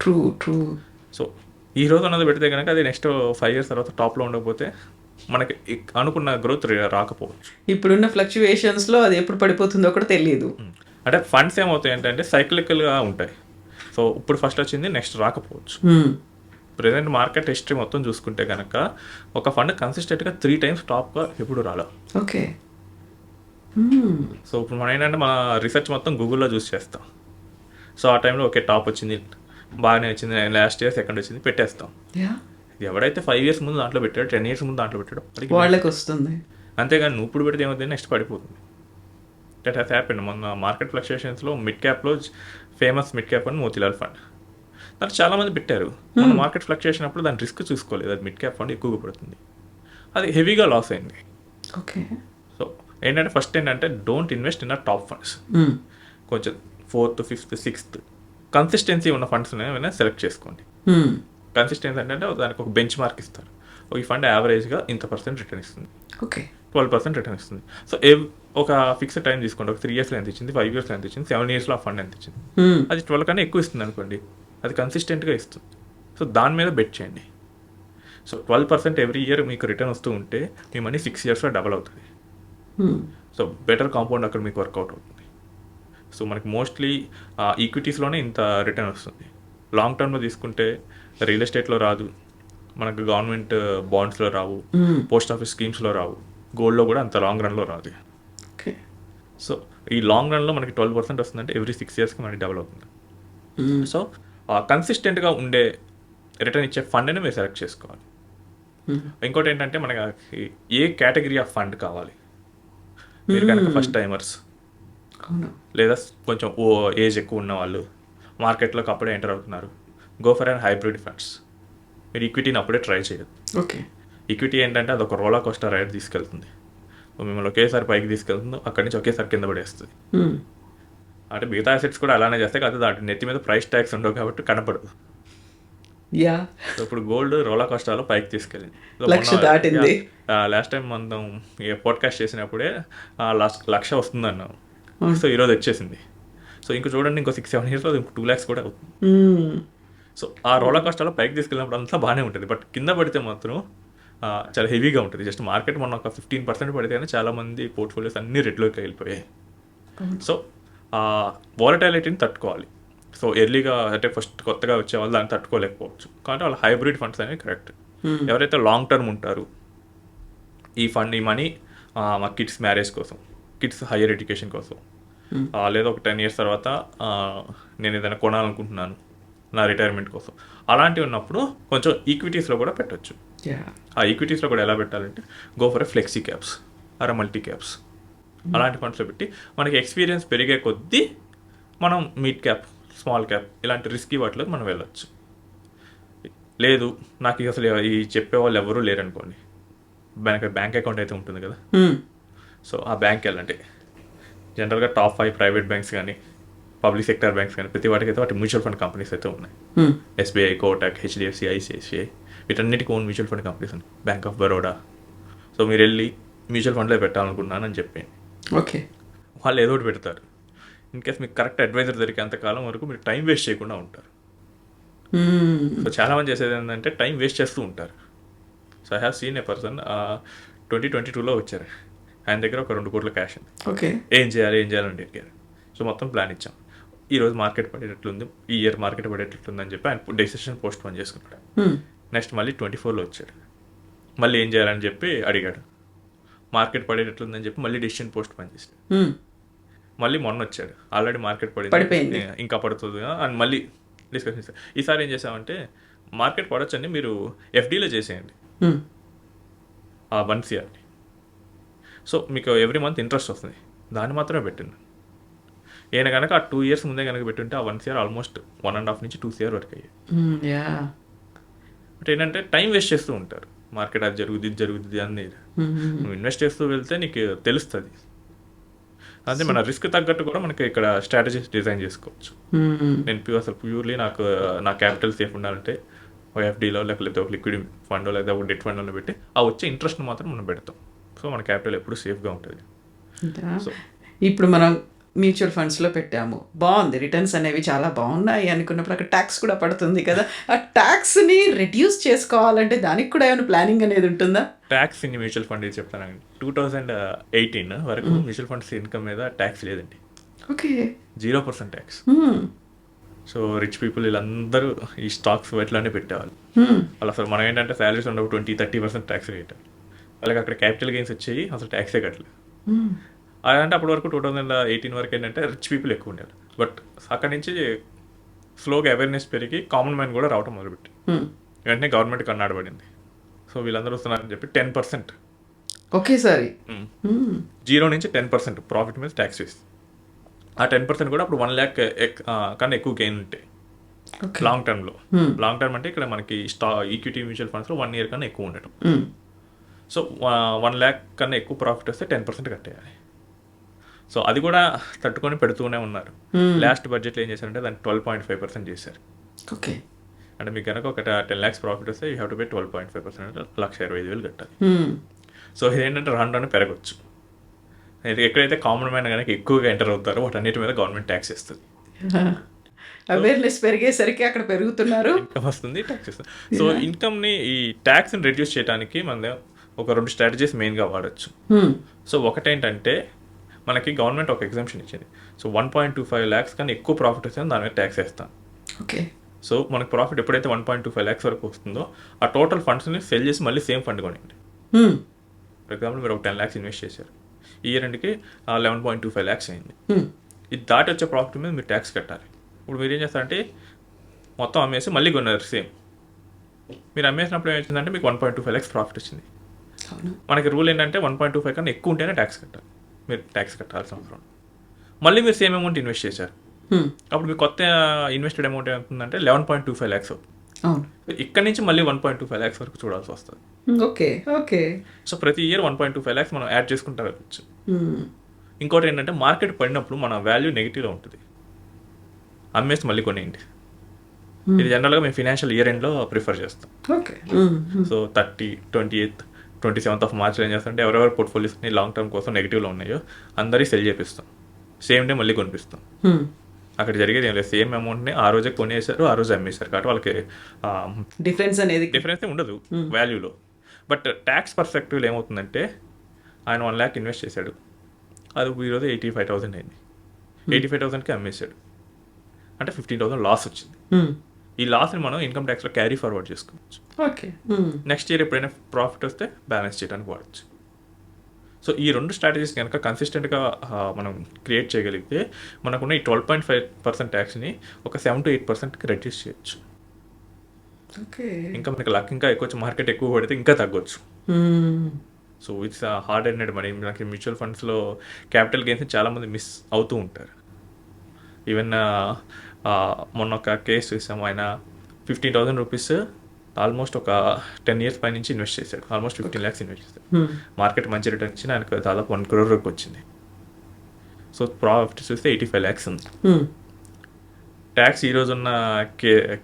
True true. సో ఈ రోజు ఉన్నది పెడితే కనుక అది నెక్స్ట్ 5 years తర్వాత టాప్లో ఉండకపోతే మనకి అనుకున్న గ్రోత్ రాకపోవచ్చు. ఇప్పుడున్న ఫ్లక్చువేషన్స్లో అది ఎప్పుడు పడిపోతుందో కూడా తెలియదు. అంటే ఫండ్స్ ఏమవుతాయి అంటే సైక్లికల్గా ఉంటాయి. సో ఇప్పుడు ఫస్ట్ వచ్చింది నెక్స్ట్ రాకపోవచ్చు. ప్రెసెంట్ మార్కెట్ హిస్టరీ మొత్తం చూసుకుంటే కనుక ఒక ఫండ్ కన్సిస్టెంట్గా 3 times టాప్గా ఎప్పుడు రాలా. ఓకే. సో ఇప్పుడు మనం ఏంటంటే మన రీసెర్చ్ మొత్తం గూగుల్లో చూస్ చేస్తాం. సో ఆ టైంలో ఓకే టాప్ వచ్చింది, బాగానే వచ్చింది, లాస్ట్ ఇయర్ సెకండ్ వచ్చింది, పెట్టేస్తాం. యా, ఇది ఎవడైతే 5 years ముందు దాంట్లో పెట్టాడో, 10 years ముందు దాంట్లో పెట్టాడో వాడికి వాళ్ళకి వస్తుంది. అంతేగాని నువ్వు ఇప్పుడు పెడితే ఏమవుతుంది, నెక్స్ట్ పడిపోతుంది. That has happened. మొన్న మార్కెట్ ఫ్లక్చుయేషన్స్లో మిడ్ క్యాప్లో ఫేమస్ మిడ్ క్యాప్ అని మోతీలాల్ ఫండ్, దాంట్లో చాలామంది పెట్టారు. మన మార్కెట్ ఫ్లక్చుయేషన్ అప్పుడు దాని రిస్క్ చూసుకోలేదు, అది మిడ్ క్యాప్ ఫండ్ ఎక్కువగా పడుతుంది, అది హెవీగా లాస్ అయింది. ఓకే. సో ఏంటంటే ఫస్ట్ ఏంటంటే don't invest in a top funds. కొంచెం 4th, 5th, 6th కన్సిస్టెన్సీ ఉన్న ఫండ్స్ ఏమైనా సెలెక్ట్ చేసుకోండి. కన్సిస్టెన్సీ అంటే దానికి ఒక బెంచ్ మార్క్ ఇస్తారు, ఈ ఫండ్ యావరేజ్గా ఇంత % రిటర్న్ ఇస్తుంది, ఓకే, 12% రిటర్న్ ఇస్తుంది. సో ఒక ఫిక్స్డ్ టైం తీసుకోండి, ఒక 3 yearsలో ఎంత ఇచ్చింది, 5 yearsలో ఎంత ఇచ్చింది, 7 yearsలో ఆ ఫండ్ ఎంత ఇచ్చింది, అది 12 కన్నా ఎక్కువ ఇస్తుంది అనుకోండి, అది కన్సిస్టెంట్గా ఇస్తుంది. సో దాని మీద బెట్ చేయండి. సో 12% ఎవ్రీ ఇయర్ మీకు రిటర్న్ వస్తూ ఉంటే మీ మనీ 6 yearsలో డబల్ అవుతుంది. సో బెటర్ కాంపౌండ్ అక్కడ మీకు వర్కౌట్ అవుతుంది. సో మనకి మోస్ట్లీ ఈక్విటీస్లోనే ఇంత రిటర్న్ వస్తుంది. లాంగ్ టర్మ్లో తీసుకుంటే రియల్ ఎస్టేట్లో రాదు, మనకు గవర్నమెంట్ బాండ్స్లో రావు, పోస్ట్ ఆఫీస్ స్కీమ్స్లో రావు, గోల్డ్లో కూడా అంత లాంగ్ రన్లో రాదు. ఓకే. సో ఈ లాంగ్ రన్లో మనకి 12% వస్తుందంటే ఎవ్రీ 6 yearsకి మనకి డబల్ అవుతుంది. సో కన్సిస్టెంట్గా ఉండే రిటర్న్ ఇచ్చే ఫండ్ని మీరు సెలెక్ట్ చేసుకోవాలి. ఇంకోటి ఏంటంటే మనకి ఏ కేటగిరీ ఆఫ్ ఫండ్ కావాలి. మీరు కనుక ఫస్ట్ టైమర్స్ లేదా కొంచెం ఏజ్ ఎక్కువ ఉన్న వాళ్ళు, మార్కెట్లోకి అప్పుడే ఎంటర్ అవుతున్నారు, go for and hybrid funds. మీరు ఈక్విటీని అప్పుడే ట్రై చేయదు. ఓకే. ఈక్విటీ ఏంటంటే అదొక రోలర్ కోస్టర్ రైడ్ తీసుకెళ్తుంది, మిమ్మల్ని ఒకేసారి పైకి తీసుకెళ్తుంది, అక్కడి నుంచి ఒకేసారి కింద పడేస్తుంది. అంటే మిగతా అసెట్స్ కూడా అలానే చేస్తాయి, కాదు దాంట్లో నెత్తి మీద ప్రైస్ ట్యాక్స్ ఉండవు కాబట్టి కనపడదు. యా, సో ఇప్పుడు గోల్డ్ రోలర్ కోస్టర్లో పైకి తీసుకెళ్ళింది, లక్ష దాటింది. లాస్ట్ టైం మనం పాడ్కాస్ట్ చేసినప్పుడే లక్ష వస్తుందన్నాం. సో ఈరోజు వచ్చేసింది. సో ఇంకో చూడండి, ఇంకో 6-7 yearsలో 2 lakhs కూడా అవుతుంది. సో ఆ రోలర్ కోస్టర్లో పైకి తీసుకెళ్ళినప్పుడు అంతా బాగానే ఉంటుంది, బట్ కింద పడితే మాత్రం చాలా హెవీగా ఉంటుంది. జస్ట్ మార్కెట్ మొన్న ఒక 15% పడితే కానీ చాలామంది పోర్ట్ఫోలియోస్ అన్ని రెడ్లోకి వెళ్ళిపోయాయి. సో వాలటాలిటీని తట్టుకోవాలి. సో ఎర్లీగా అంటే ఫస్ట్ కొత్తగా వచ్చే వాళ్ళు దాన్ని తట్టుకోలేకపోవచ్చు, కాబట్టి వాళ్ళు హైబ్రిడ్ ఫండ్స్ అనేవి కరెక్ట్. ఎవరైతే లాంగ్ టర్మ్ ఉంటారు, ఈ మనీ మా కిడ్స్ మ్యారేజ్ కోసం, కిడ్స్ హైయర్ ఎడ్యుకేషన్ కోసం, లేదా ఒక 10 years తర్వాత నేను ఏదైనా కొనాలనుకుంటున్నాను నా రిటైర్మెంట్ కోసం, అలాంటివి ఉన్నప్పుడు కొంచెం ఈక్విటీస్లో కూడా పెట్టవచ్చు. ఆ ఈక్విటీస్లో కూడా ఎలా పెట్టాలంటే go for flexi caps or multi caps, అలాంటి ఫండ్స్లో పెట్టి మనకి ఎక్స్పీరియన్స్ పెరిగే కొద్దీ మనం మిడ్ క్యాప్, స్మాల్ క్యాప్ ఇలాంటి రిస్కీ వాటిలోకి మనం వెళ్ళొచ్చు. లేదు నాకు అసలు ఈ చెప్పేవాళ్ళు ఎవరూ లేరనుకోండి, బ్యాంక్ అకౌంట్ అయితే ఉంటుంది కదా, సో ఆ బ్యాంక్కి వెళ్ళండి. జనరల్గా టాప్ 5 ప్రైవేట్ బ్యాంక్స్ కానీ పబ్లిక్ సెక్టర్ బ్యాంక్స్ కానీ ప్రతి వాటికైతే వాటి మ్యూచువల్ ఫండ్ కంపెనీస్ అయితే ఉన్నాయి. SBI, కోటక్, HDFC, ICICI వీటన్నిటికీ ఓన్ మ్యూచువల్ ఫండ్ కంపెనీస్ ఉన్నాయి, బ్యాంక్ ఆఫ్ బరోడా. సో మీరు వెళ్ళి మ్యూచువల్ ఫండ్లో పెట్టాలనుకున్నాను అని చెప్పండి, ఓకే, వాళ్ళు ఏదో ఒకటి పెడతారు. ఇన్ కేస్ మీకు కరెక్ట్ అడ్వైజర్ దొరికేంత కాలం వరకు మీరు టైం వేస్ట్ చేయకుండా ఉంటారు. సో చాలామంది చేసేది ఏంటంటే టైం వేస్ట్ చేస్తూ ఉంటారు. So I have seen a person 2022లో వచ్చారు, ఆయన దగ్గర ఒక 2 కోట్ల క్యాష్ ఉంది. ఓకే, ఏం చేయాలని అడిగారు. సో మొత్తం ప్లాన్ ఇచ్చాం, ఈరోజు మార్కెట్ పడేటట్లుంది, ఈ ఇయర్ మార్కెట్ పడేటట్లుంది అని చెప్పి ఆయన డెసిషన్ పోస్ట్ పోన్ చేసుకున్నాడు. నెక్స్ట్ మళ్ళీ 24లో వచ్చాడు, మళ్ళీ ఏం చేయాలని చెప్పి అడిగాడు, మార్కెట్ పడేటట్లుందని చెప్పి మళ్ళీ డెసిషన్ పోస్ట్ పోన్ చేసాడు. మళ్ళీ మొన్న వచ్చాడు, ఆల్రెడీ మార్కెట్ పడిపోయింది, ఇంకా పడుతుంది అని మళ్ళీ డిస్కషన్ చేశారు. ఈసారి ఏం చేసామంటే మార్కెట్ పడొచ్చండి, మీరు FDలో చేసేయండి ఆ 1 CR. సో మీకు ఎవ్రీ మంత్ ఇంట్రెస్ట్ వస్తుంది, దాన్ని మాత్రమే పెట్టింది. ఈయన కనుక ఆ 2 years ముందే కనుక పెట్టుంటే ఆ 1 CR ఆల్మోస్ట్ 1.5 నుంచి 2 CR వరకు అయ్యాయి. బట్ ఏంటంటే టైం వేస్ట్ చేస్తూ ఉంటారు, మార్కెట్ అది జరుగుతుంది అని. నువ్వు ఇన్వెస్ట్ చేస్తూ వెళ్తే నీకు తెలుస్తుంది. అదే మన రిస్క్ తగ్గట్టు కూడా మనకి ఇక్కడ స్ట్రాటజీస్ డిజైన్ చేసుకోవచ్చు. నేను అసలు ప్యూర్లీ నా క్యాపిటల్ సేఫ్ ఉండాలంటే ఒక FDలో లేకపోతే ఒక లిక్విడ్ ఫండ్ లేదా ఒక డెట్ ఫండ్లో పెట్టి ఆ వచ్చే ఇంట్రెస్ట్ మాత్రం మనం పెడతాం. సో మన క్యాపిటల్ ఎప్పుడు సేఫ్గా ఉంటుంది. సో ఇప్పుడు మనం మ్యూచువల్ ఫండ్స్లో పెట్టాము, బాగుంది, రిటర్న్స్ అనేవి చాలా బాగున్నాయి అనుకున్నప్పుడు అక్కడ ట్యాక్స్ కూడా పడుతుంది కదా, ఆ ట్యాక్స్ని రెడ్యూస్ చేసుకోవాలంటే దానికి కూడా ఏమైనా ప్లానింగ్ అనేది ఉంటుందా? ట్యాక్స్ ఇన్ మ్యూచువల్ ఫండ్ చెప్తానండి, 2018 వరకు మ్యూచువల్ ఫండ్స్ ఇన్కమ్ మీద ట్యాక్స్ లేదండి. Okay, 0% tax. So rich people వీళ్ళందరూ ఈ స్టాక్స్ వాటిలోనే పెట్టేవాళ్ళు. వాళ్ళు అసలు మనం ఏంటంటే శాలరీస్ ఉండవు, 20-30% ట్యాక్స్ కట్టారు. వాళ్ళకి అక్కడ క్యాపిటల్ గెయిన్స్ వచ్చాయి, అసలు ట్యాక్సే కట్టలేదు. అలాంటి అప్పటి వరకు 2018 వరకు ఏంటంటే రిచ్ పీపుల్ ఎక్కువ ఉండేవారు. బట్ అక్కడి నుంచి స్లోగా అవేర్నెస్ పెరిగి కామన్ మ్యాన్ కూడా రావటం మొదలుపెట్టి వెంటనే గవర్నమెంట్ కన్నాడబడింది. సో వీళ్ళందరూ వస్తున్నారని చెప్పి 10% ఒకేసారి 0 నుంచి 10% ప్రాఫిట్ మీద ట్యాక్స్ వేసి, ఆ 10% కూడా అప్పుడు 1 lakh కన్నా ఎక్కువ గెయిన్ ఉంటాయి ఓకే. లాంగ్ టర్మ్లో. లాంగ్ టర్మ్ అంటే ఇక్కడ మనకి ఈక్విటీ మ్యూచువల్ ఫండ్స్లో 1 year కన్నా ఎక్కువ ఉండటం. సో 1 lakh కన్నా ఎక్కువ ప్రాఫిట్ వస్తే 10% కట్టేయాలి. సో అది కూడా తట్టుకొని పెడుతూనే ఉన్నారు. లాస్ట్ బడ్జెట్లో ఏం చేశారంటే దాన్ని 12.5% చేశారు. ఓకే. అంటే మీకు కనుక ఒక 10 lakhs ప్రాఫిట్ వస్తే యూ హ్యావ్ టు పే 12.5% అంటే 1,25,000 కట్టాలి. సో ఇదేంటంటే రాను పెరగచ్చు. ఎక్కడైతే కామన్ మ్యాన్ కనుక ఎక్కువగా ఎంటర్ అవుతారో వాటన్నిటి మీద గవర్నమెంట్ ట్యాక్స్ ఇస్తుంది. అవేర్నెస్ పెరిగేసరికి అక్కడ పెరుగుతున్నారు. ఇన్కమ్ వస్తుంది, ట్యాక్స్ ఇస్తుంది. సో ఇన్కమ్ని ఈ ట్యాక్స్ని రెడ్యూస్ చేయడానికి మన ఒక 2 స్ట్రాటజీస్ మెయిన్గా వాడచ్చు. సో ఒకటేంటంటే మనకి గవర్నమెంట్ ఒక ఎగ్జామ్షన్ ఇచ్చింది. సో 1.25 lakhs కన్నా ఎక్కువ ప్రాఫిట్ వస్తే దాని మీద ట్యాక్స్ వేస్తాం. ఓకే. సో మనకి ప్రాఫిట్ ఎప్పుడైతే 1.25 lakhs వరకు వస్తుందో ఆ టోటల్ ఫండ్స్ని సెల్ చేసి మళ్ళీ సేమ్ ఫండ్ కొనండి. ఫర్ ఎగ్జాంపుల్ మీరు ఒక 10 lakhs ఇన్వెస్ట్ చేశారు, ఈ ఇయర్ ఎండ్కి 11.25 lakhs అయింది. ఇది దాటి వచ్చే ప్రాఫిట్ మీద మీరు ట్యాక్స్ కట్టాలి. ఇప్పుడు మీరు ఏం చేస్తారంటే మొత్తం అమ్మేసి మళ్ళీ కొన్నారు సేమ్. మీరు అమ్మేసినప్పుడు ఏమవుతుందంటే మీకు 1.25 lakhs ప్రాఫిట్ వచ్చింది. మనకి రూల్ ఏంటంటే 1.25 కన్నా ఎక్కువ ఉంటేనే ట్యాక్స్ కట్టాలి. మీరు ట్యాక్స్ కట్టాల్సిన అవసరం. మళ్ళీ మీరు సేమ్ అమౌంట్ ఇన్వెస్ట్ చేశారు, అప్పుడు మీకు కొత్త ఇన్వెస్టెడ్ అమౌంట్ ఏమవుతుందంటే 11.25 lakhs అవుతుంది. ఇక్కడ నుంచి మళ్ళీ 1.25 lakhs వరకు చూడాల్సి వస్తుంది. ఓకే. ఓకే. సో ప్రతి ఇయర్ 1.25 lakhs మనం యాడ్ చేసుకుంటూ వెళ్ళచ్చు. ఇంకోటి ఏంటంటే మార్కెట్ పడినప్పుడు మన వాల్యూ నెగిటివ్లో ఉంటుంది, అమ్మేసి మళ్ళీ కొనేయండి. ఇది జనరల్గా మేము ఫినాన్షియల్ ఇయర్ ఎండ్లో ప్రిఫర్ చేస్తాం. Okay. So 30, 28, 27th of March ఏం చేస్తాం అంటే ఎవరెవరు పోర్ట్ఫోలియోస్ని లాంగ్ టర్మ్ కోసం నెగిటివ్లో ఉన్నాయో అందరికీ సెల్ చేపిస్తాం, సేమ్ డే మళ్ళీ కొనిపిస్తాం. అక్కడ జరిగేది ఏం లేదు, సేమ్ అమౌంట్ని ఆ రోజే కొనేసారు, ఆ రోజు అమ్మేశారు కాబట్టి వాళ్ళకి డిఫరెన్స్ అనేది డిఫరెన్స్ ఉండదు వాల్యూలో. బట్ ట్యాక్స్ పర్స్పెక్టివ్లో ఏమవుతుందంటే ఆయన 1 lakh ఇన్వెస్ట్ చేశాడు, అది ఈరోజు 85,000 అయింది. 85,000కి అమ్మేశాడు అంటే 15,000 లాస్ వచ్చింది. ఈ లాస్ని మనం ఇన్కమ్ ట్యాక్స్లో క్యారీ ఫార్వర్డ్ చేసుకోవచ్చు. ఓకే. నెక్స్ట్ ఇయర్ ఎప్పుడైనా ప్రాఫిట్ వస్తే బ్యాలెన్స్ చేయడానికి వాడచ్చు. సో ఈ 2 స్ట్రాటజీస్ కనుక కన్సిస్టెంట్గా మనం క్రియేట్ చేయగలిగితే మనకున్న ఈ 12.5% ట్యాక్స్ని ఒక 7 to 8%కి రెడ్యూస్ చేయొచ్చు. ఓకే. ఇంకా మనకి లక్ ఇంకా ఎక్కువ వచ్చి మార్కెట్ ఎక్కువ పడితే ఇంకా తగ్గొచ్చు. So it's hard earned money. మనకి మ్యూచువల్ ఫండ్స్లో క్యాపిటల్ గెయిన్స్ చాలామంది మిస్ అవుతూ ఉంటారు. ఈవెన్ మొన్న ఒక కేసు చూసాము, ఆయన 15,000 రూపీస్ ఆల్మోస్ట్ ఒక 10 years పై నుంచి ఇన్వెస్ట్ చేశాడు, ఆల్మోస్ట్ 15 lakhs ఇన్వెస్ట్ చేశాడు. మార్కెట్ మంచి రిటర్న్ ఇచ్చిన ఆయనకు దాదాపు 1 crore వరకు వచ్చింది. సో ప్రాఫిట్ చూస్తే 85 lakhs ఉంది. ట్యాక్స్ ఈ రోజు ఉన్న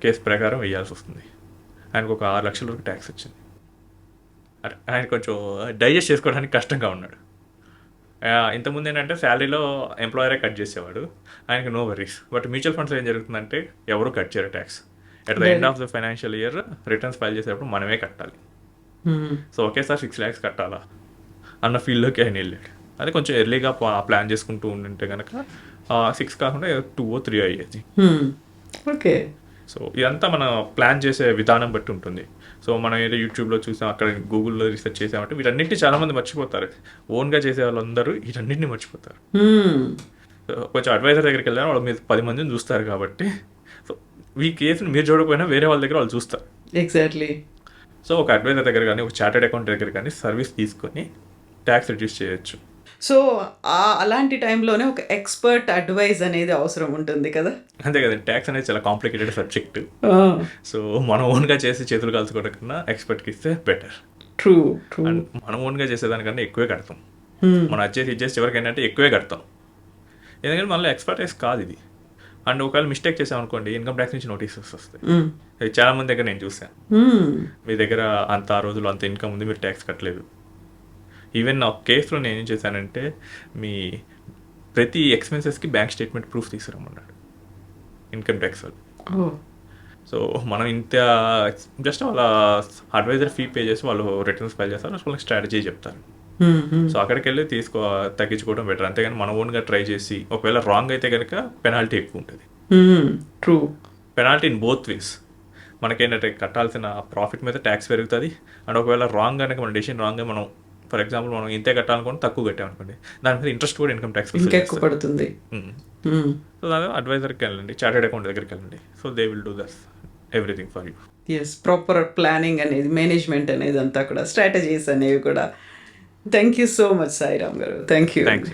కేసు ప్రకారం వేయాల్సి వస్తుంది. ఆయనకు ఒక 6 లక్షల వరకు ట్యాక్స్ వచ్చింది. ఆయన కొంచెం డైజెస్ట్ చేసుకోవడానికి కష్టంగా ఉన్నాడు. ఇంతకుముందు ఏంటంటే శాలరీలో ఎంప్లాయరే కట్ చేసేవాడు, ఆయనకు no worries. But mutual funds ఏం జరుగుతుందంటే ఎవరు కట్ చేయరు tax. At the end of the financial year returns file చేసేటప్పుడు మనమే కట్టాలి. సో ఒకేసారి 6 lakhs కట్టాలా అన్న ఫీల్డ్లోకి ఆయన వెళ్ళాడు. అది కొంచెం ఎర్లీగా ప్లాన్ చేసుకుంటూ ఉంటే కనుక 6 కాకుండా 2 or 3 అయ్యేది. ఓకే. సో ఇదంతా మనం ప్లాన్ చేసే విధానం బట్టి ఉంటుంది. సో మనం ఏదో యూట్యూబ్లో చూసాం, అక్కడ గూగుల్లో రీసెర్చ్ చేసామంటే వీటన్నిటిని చాలామంది మర్చిపోతారు. ఓన్గా చేసే వాళ్ళందరూ వీటన్నిటిని మర్చిపోతారు. కొంచెం అడ్వైజర్ దగ్గరికి వెళ్ళారు, వాళ్ళు మీరు 10 మందిని చూస్తారు కాబట్టి సో ఈ కేసుని మీరు చూడకపోయినా వేరే వాళ్ళ దగ్గర వాళ్ళు చూస్తారు. ఎగ్జాక్ట్లీ. సో ఒక అడ్వైజర్ దగ్గర కానీ ఒక చార్టెడ్ అకౌంట్ దగ్గర కానీ సర్వీస్ తీసుకొని ట్యాక్స్ రిడ్యూస్ చేయొచ్చు. సో అలాంటి టైంలోనే ఒక ఎక్స్పర్ట్ అడ్వైజ్ అనేది అవసరం ఉంటుంది కదా. అంతే కదండి, ట్యాక్స్ అనేది చాలా కాంప్లికేటెడ్ సబ్జెక్ట్. సో మనం ఓన్గా చేసి చేతులు కాల్చుకోవడం కన్నా ఎక్స్పర్ట్కి ఇస్తే బెటర్. ట్రూ. అండ్ మనం ఓన్గా చేసేదానికన్నా ఎక్కువే కడతాం. మనం ఇచ్చేసి చివరికి ఏంటంటే ఎక్కువే కడతాం, ఎందుకంటే మనలో ఎక్స్పర్టైజ్ కాదు ఇది. అండ్ ఒకవేళ మిస్టేక్ చేసామనుకోండి ఇన్కమ్ ట్యాక్స్ నుంచి నోటీసెస్ వస్తాయి. చాలా మంది దగ్గర నేను చూసాను, మీ దగ్గర అంత ఆ రోజులు అంత ఇన్కమ్ ఉంది, మీరు ట్యాక్స్ కట్టలేదు. ఈవెన్ నా కేసులో నేను ఏం చేశానంటే మీ ప్రతి ఎక్స్పెన్సెస్కి బ్యాంక్ స్టేట్మెంట్ ప్రూఫ్ తీసుకురమ్మన్నాడు ఇన్కమ్ ట్యాక్స్ వాళ్ళు. సో మనం ఇంత జస్ట్ వాళ్ళ అడ్వైజర్ ఫీ పే చేసి వాళ్ళు రిటర్న్స్ ఫైల్ చేస్తారు, వాళ్ళకి స్ట్రాటజీ చెప్తారు. సో అక్కడికి వెళ్ళి తగ్గించుకోవడం బెటర్. అంతేగాని మన ఓన్గా ట్రై చేసి ఒకవేళ రాంగ్ అయితే కనుక పెనాల్టీ ఎక్కువ ఉంటుంది. True. Penalty in both ways. మనకేంటంటే కట్టాల్సిన ప్రాఫిట్ మీద ట్యాక్స్ పెరుగుతుంది, అండ్ ఒకవేళ రాంగ్ కనుక మన డెసిషన్ రాంగ్గా మనం ఫర్ ఎగ్జాంపుల్ మనం ఇంతే కట్టాలనుకోండి తక్కువ కట్టామనుకోండి దాని మీద ఇంట్రెస్ట్ కూడా ఇన్కమ్ ట్యాక్స్ ఇంకా ఎక్కువ పడుతుంది. సో దాని అడ్వైజర్కి వెళ్ళండి, చార్టెడ్ అకౌంట్ దగ్గరికి వెళ్ళండి. So they will do this everything for you. Yes, proper planning అనేది, మేనేజ్మెంట్ అనేది అంతా కూడా, స్ట్రాటజీస్ అనేవి కూడా. Thank you so much Sairam garu. Thank you. Thanks.